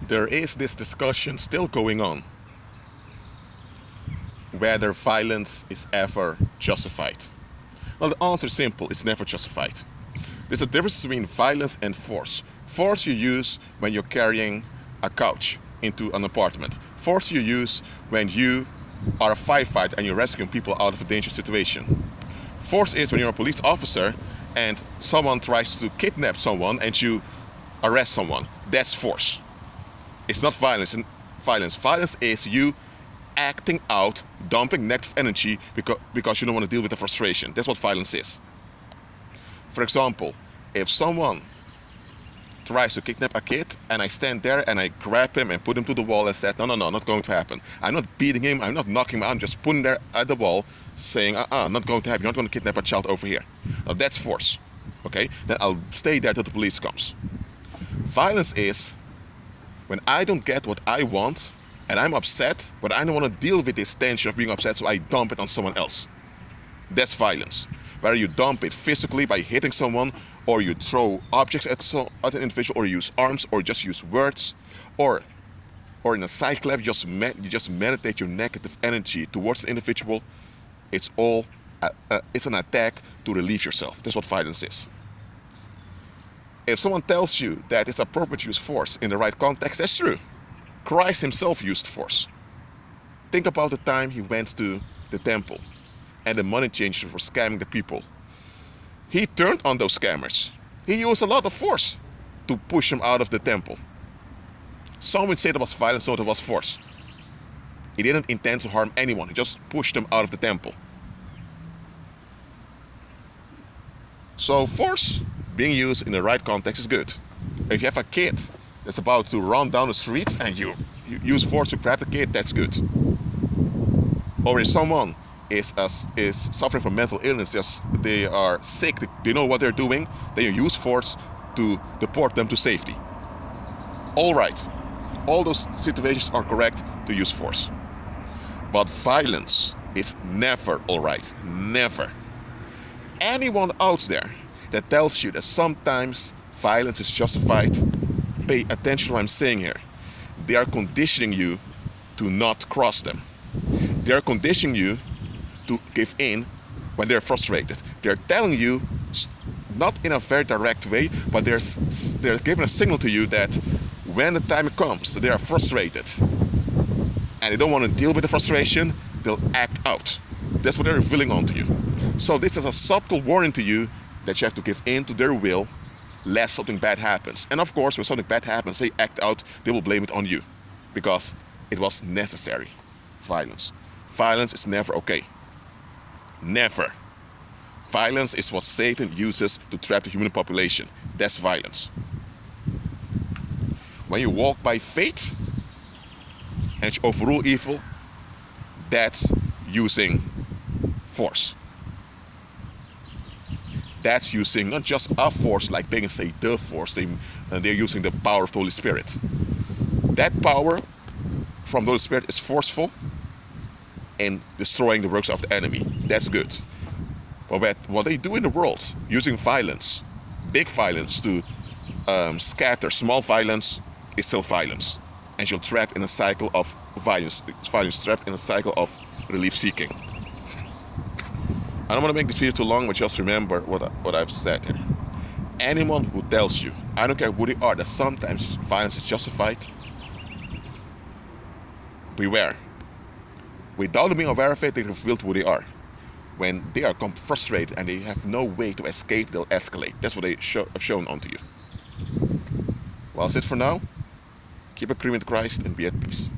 There is this discussion still going on whether violence is ever justified. Well, the answer is simple: it's never justified. There's a difference between violence and force. Force you use when you're carrying a couch into an apartment. Force you use when you are a firefighter and you're rescuing people out of a dangerous situation. Force is when you're a police officer and someone tries to kidnap someone and you arrest someone. That's force. It's not violence. Violence is you acting out, dumping negative energy because you don't want to deal with the frustration. That's what violence is. For example, if someone tries to kidnap a kid and I stand there and I grab him and put him to the wall and said, no, not going to happen. I'm not beating him, I'm not knocking him out, I'm just putting him there at the wall saying, not going to happen, you're not going to kidnap a child over here. Now that's force, okay? Then I'll stay there till the police comes. Violence is when I don't get what I want and I'm upset, but I don't want to deal with this tension of being upset, so I dump it on someone else. That's violence. Whether you dump it physically by hitting someone, or you throw objects at an individual, or you use arms, or just use words, or in a cycle, you just meditate your negative energy towards the individual. It's all it's an attack to relieve yourself. That's what violence is. If someone tells you that it's appropriate to use force in the right context, that's true. Christ himself used force. Think about the time he went to the temple and the money changers were scamming the people. He turned on those scammers. He used a lot of force to push them out of the temple. Some would say that was violence, no, that was force. He didn't intend to harm anyone, he just pushed them out of the temple. So force being used in the right context is good. If you have a kid that's about to run down the streets and you use force to grab the kid, that's good. Or if someone is suffering from mental illness, they are sick, they know what they're doing, then you use force to deport them to safety. All right, all those situations are correct to use force. But violence is never all right, never. Anyone out there that tells you that sometimes violence is justified, pay attention to what I'm saying here. They are conditioning you to not cross them. They are conditioning you to give in when they're frustrated. They're telling you, not in a very direct way, but they're giving a signal to you that when the time comes, they are frustrated and they don't want to deal with the frustration, they'll act out. That's what they're revealing onto you. So this is a subtle warning to you that you have to give in to their will, lest something bad happens. And of course, when something bad happens, they act out, they will blame it on you because it was necessary. Violence. Violence is never okay. Never. Violence is what Satan uses to trap the human population. That's violence. When you walk by faith and you overrule evil, that's using force. That's using not just a force like they can say the force, they're using the power of the Holy Spirit. That power from the Holy Spirit is forceful in destroying the works of the enemy. That's good. But what they do in the world, using violence, big violence to scatter small violence, is still violence. And you're trapped in a cycle of violence trapped in a cycle of relief seeking. I don't want to make this video too long, but just remember what I've said here. Anyone who tells you, I don't care who they are, that sometimes violence is justified, beware. Without being aware of it, they reveal who they are. When they are frustrated and they have no way to escape, they'll escalate. That's what they have shown onto you. Well, that's it for now. Keep agreeing with Christ and be at peace.